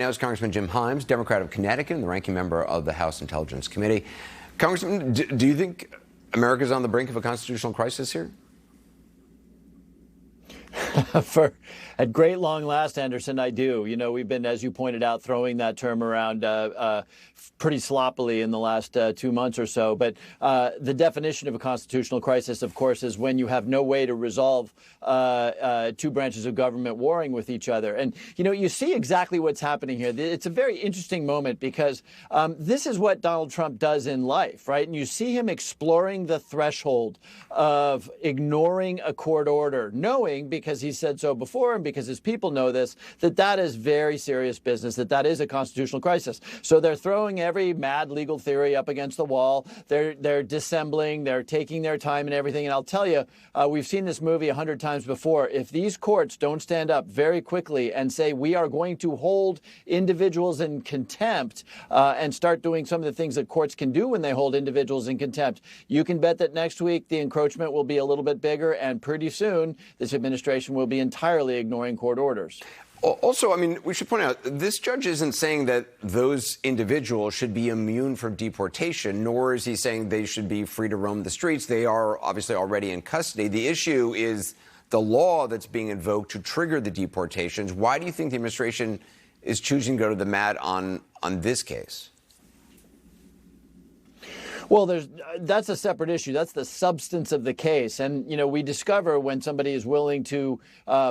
Now is Congressman Jim Himes, Democrat of Connecticut and the ranking member of the House Intelligence Committee. Congressman, do you think America's on the brink of a constitutional crisis here? At great long last, Anderson, I do. You know, we've been, as you pointed out, throwing that term around pretty sloppily in the last 2 months or so. But the definition of a constitutional crisis, of course, is when you have no way to resolve two branches of government warring with each other. And, you know, you see exactly what's happening here. It's a very interesting moment because this is what Donald Trump does in life, right? And you see him exploring the threshold of ignoring a court order, knowing, because he said so before and because his people know this, that is very serious business, that is a constitutional crisis. So they're throwing every mad legal theory up against the wall. They're dissembling, they're taking their time and everything. And I'll tell you, we've seen this movie 100 times before. If these courts don't stand up very quickly and say we are going to hold individuals in contempt and start doing some of the things that courts can do when they hold individuals in contempt, you can bet that next week the encroachment will be a little bit bigger, and pretty soon this administration will be entirely ignoring court orders. Also, I mean, we should point out, this judge isn't saying that those individuals should be immune from deportation, nor is he saying they should be free to roam the streets. They are obviously already in custody. The issue is the law that's being invoked to trigger the deportations. Why do you think the administration is choosing to go to the mat on this case? Well, that's a separate issue. That's the substance of the case. And, you know, we discover when somebody is willing to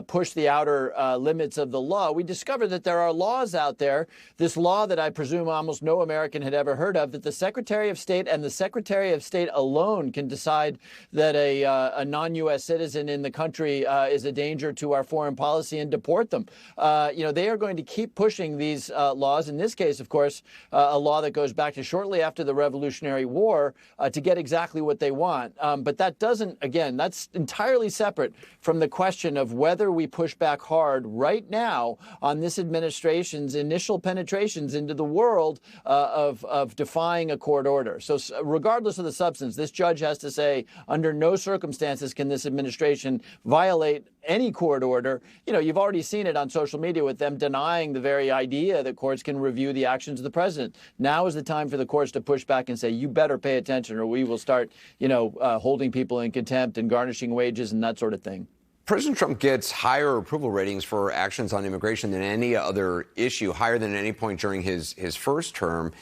push the outer limits of the law, we discover that there are laws out there, this law that I presume almost no American had ever heard of, that the Secretary of State and the Secretary of State alone can decide that a non-U.S. citizen in the country is a danger to our foreign policy and deport them. You know, they are going to keep pushing these laws. In this case, of course, a law that goes back to shortly after the Revolutionary War, to get exactly what they want. But that doesn't, again, that's entirely separate from the question of whether we push back hard right now on this administration's initial penetrations into the world of defying a court order. So regardless of the substance, this judge has to say, under no circumstances can this administration violate any court order. You know, you've already seen it on social media with them denying the very idea that courts can review the actions of the president. Now is the time for the courts to push back and say, you better pay attention or we will start, you know, holding people in contempt and garnishing wages and that sort of thing. President Trump gets higher approval ratings for actions on immigration than any other issue, higher than at any point during his first term.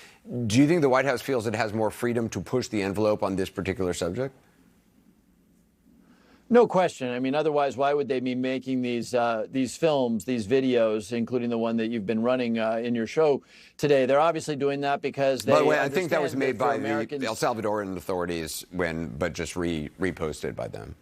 Do you think the White House feels it has more freedom to push the envelope on this particular subject? No question. I mean, otherwise, why would they be making these films, these videos, including the one that you've been running in your show today? They're obviously doing that because they. By the way, I think that was made by the El Salvadoran authorities but just reposted by them.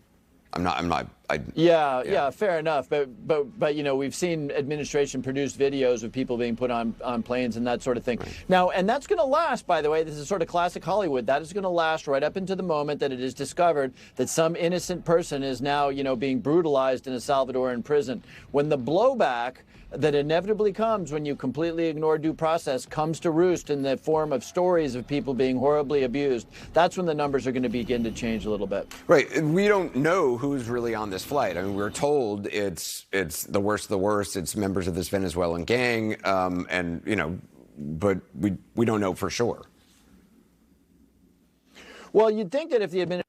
Yeah, fair enough. But you know, we've seen administration produced videos of people being put on planes and that sort of thing. Right. Now, and that's going to last, by the way. This is sort of classic Hollywood. That is going to last right up into the moment that it is discovered that some innocent person is now, you know, being brutalized in a Salvadoran prison. When the blowback that inevitably comes when you completely ignore due process comes to roost in the form of stories of people being horribly abused, that's when the numbers are going to begin to change a little bit. Right. We don't know who's really on this flight. I mean, we're told it's the worst of the worst. It's members of this Venezuelan gang, and, you know, but we don't know for sure. Well, you'd think that if the administration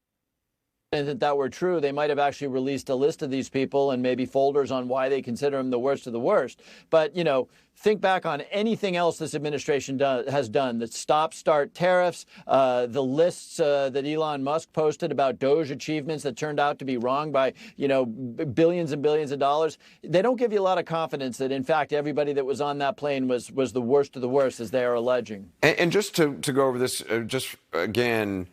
that were true, they might have actually released a list of these people and maybe folders on why they consider them the worst of the worst. But, you know, think back on anything else this administration has done, the stop-start tariffs, the lists that Elon Musk posted about Doge achievements that turned out to be wrong by, you know, billions and billions of dollars. They don't give you a lot of confidence that, in fact, everybody that was on that plane was the worst of the worst, as they are alleging. And just to go over this, just again,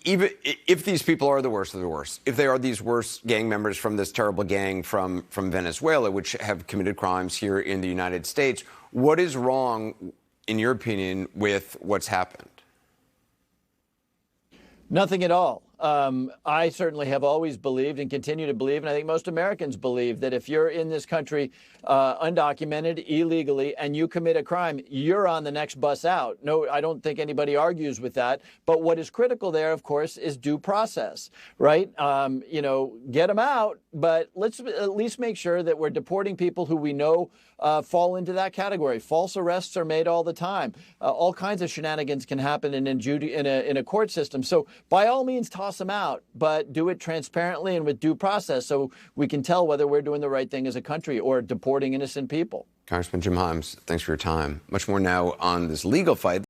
even if these people are the worst of the worst, if they are these worst gang members from this terrible gang from Venezuela, which have committed crimes here in the United States, what is wrong, in your opinion, with what's happened? Nothing at all. I certainly have always believed and continue to believe, and I think most Americans believe, that if you're in this country undocumented, illegally, and you commit a crime, you're on the next bus out. No, I don't think anybody argues with that. But what is critical there, of course, is due process, right? Get them out, but let's at least make sure that we're deporting people who we know fall into that category. False arrests are made all the time. All kinds of shenanigans can happen in a court system. So by all means, toss them out, but do it transparently and with due process so we can tell whether we're doing the right thing as a country or deporting innocent people. Congressman Jim Himes, thanks for your time. Much more now on this legal fight.